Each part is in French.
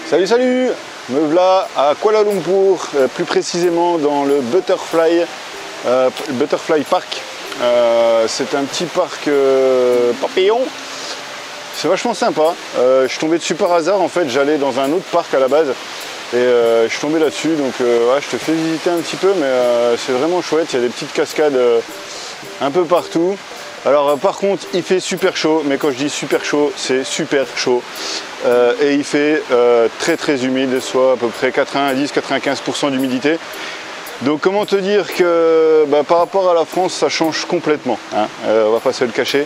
Salut, salut! Me voilà à Kuala Lumpur, plus précisément dans le Butterfly Park. C'est un petit parc papillon. C'est vachement sympa. Je suis tombé dessus par hasard, en fait, j'allais dans un autre parc à la base. Et je suis tombé là-dessus, donc ouais, je te fais visiter un petit peu, mais c'est vraiment chouette. Il y a des petites cascades un peu partout. Alors par contre, il fait super chaud, mais quand je dis super chaud, c'est super chaud. Et il fait très très humide, soit à peu près 90-95% d'humidité. Donc comment te dire que par rapport à la France, ça change complètement, hein, on va pas se le cacher.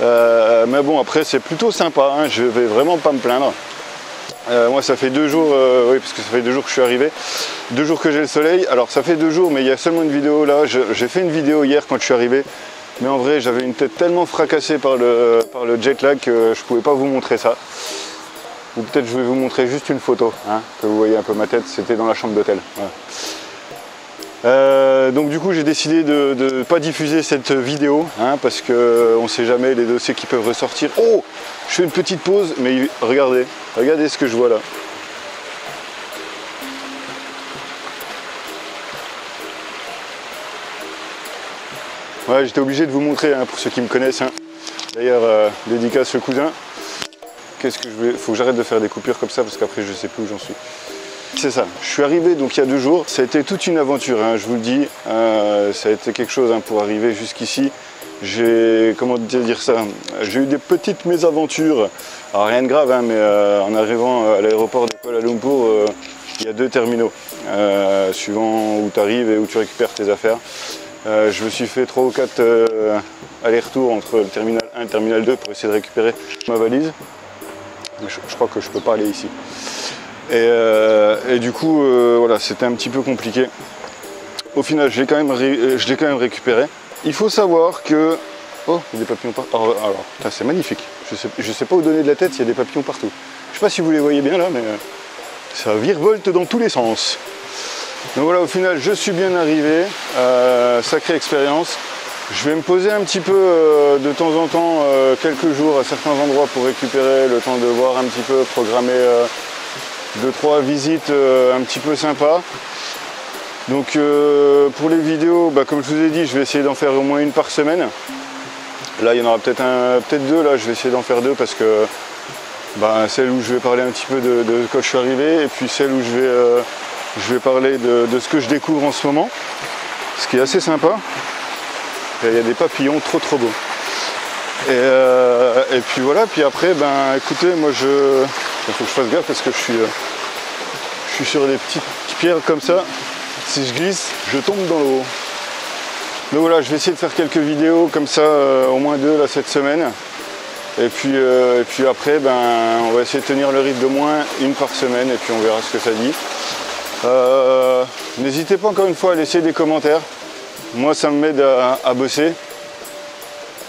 Mais bon, après c'est plutôt sympa, hein, je vais vraiment pas me plaindre. Moi ça fait 2 jours, oui, parce que ça fait 2 jours que je suis arrivé, 2 jours que j'ai le soleil. Alors ça fait 2 jours, mais il y a seulement une vidéo là. J'ai fait une vidéo hier quand je suis arrivé, mais en vrai j'avais une tête tellement fracassée par le jet lag que je pouvais pas vous montrer ça. Ou peut-être je vais vous montrer juste une photo, hein, que vous voyez un peu ma tête. C'était dans la chambre d'hôtel. Voilà. Donc du coup j'ai décidé de ne pas diffuser cette vidéo, hein, parce qu'on ne sait jamais les dossiers qui peuvent ressortir. Oh, je fais une petite pause, mais regardez ce que je vois là. Ouais, j'étais obligé de vous montrer, hein, pour ceux qui me connaissent, hein. D'ailleurs, dédicace le cousin. Qu'est-ce que je vais... Faut que j'arrête de faire des coupures comme ça, parce qu'après je sais plus où j'en suis. C'est ça, je suis arrivé donc il y a 2 jours, ça a été toute une aventure, hein, je vous le dis, ça a été quelque chose, hein, pour arriver jusqu'ici. J'ai, comment dire ça, j'ai eu des petites mésaventures, alors rien de grave, hein, mais en arrivant à l'aéroport de Kuala Lumpur, il y a 2 terminaux, suivant où tu arrives et où tu récupères tes affaires. Je me suis fait 3 ou 4 allers-retours entre le terminal 1 et le terminal 2 pour essayer de récupérer ma valise. Je crois que je peux pas aller ici. Et du coup, voilà, c'était un petit peu compliqué. Au final, je l'ai quand même récupéré. Il faut savoir que... Oh, il y a des papillons partout. Alors, c'est magnifique. Je sais pas où donner de la tête, il y a des papillons partout. Je sais pas si vous les voyez bien là, mais ça virevolte dans tous les sens. Donc voilà, au final, je suis bien arrivé. Sacrée expérience. Je vais me poser un petit peu de temps en temps, quelques jours à certains endroits pour récupérer, le temps de voir un petit peu, programmer 2-3 visites un petit peu sympas. Donc pour les vidéos, comme je vous ai dit, je vais essayer d'en faire au moins une par semaine. Là il y en aura peut-être 2, là je vais essayer d'en faire 2 parce que celle où je vais parler un petit peu de quand je suis arrivé, et puis celle où je vais parler de ce que je découvre en ce moment, ce qui est assez sympa. Il y a des papillons trop beaux. Et puis voilà, puis après, écoutez, moi il faut que je fasse gaffe parce que je suis sur des petites pierres comme ça. Si je glisse, je tombe dans l'eau. Donc voilà, je vais essayer de faire quelques vidéos comme ça, au moins 2 là cette semaine. Et puis après, on va essayer de tenir le rythme de moins 1 par semaine, et puis on verra ce que ça dit. N'hésitez pas encore une fois à laisser des commentaires. Moi, ça me m'aide à bosser,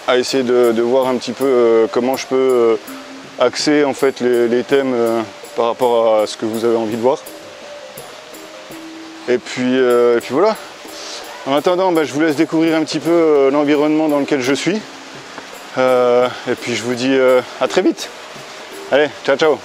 à essayer de voir un petit peu comment je peux axer en fait les thèmes par rapport à ce que vous avez envie de voir. Et puis voilà. En attendant, je vous laisse découvrir un petit peu l'environnement dans lequel je suis. Et puis je vous dis à très vite. Allez, ciao ciao.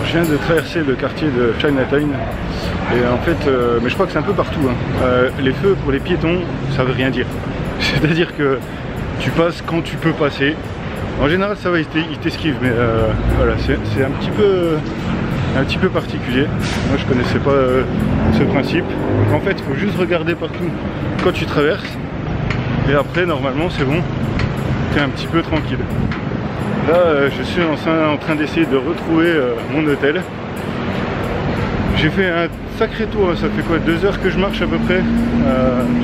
Je viens de traverser le quartier de Chinatown et en fait, mais je crois que c'est un peu partout, hein. Les feux pour les piétons, ça veut rien dire. C'est-à-dire que tu passes quand tu peux passer. En général ça va, ils t'esquivent, mais voilà, c'est un petit peu un petit peu particulier. Moi je connaissais pas ce principe. Donc en fait il faut juste regarder partout quand tu traverses. Et après normalement c'est bon, tu es un petit peu tranquille. Là je suis en train d'essayer de retrouver mon hôtel. J'ai fait un sacré tour, ça fait quoi, 2 heures que je marche à peu près.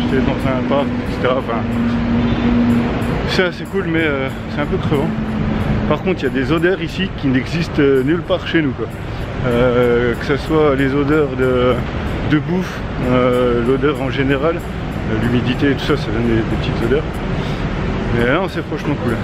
J'étais dans un parc, etc. Enfin, c'est assez cool mais c'est un peu crevant. Par contre il y a des odeurs ici qui n'existent nulle part chez nous quoi. Que ce soit les odeurs de bouffe, l'odeur en général, l'humidité et tout ça, ça donne des petites odeurs. Mais non, c'est franchement cool.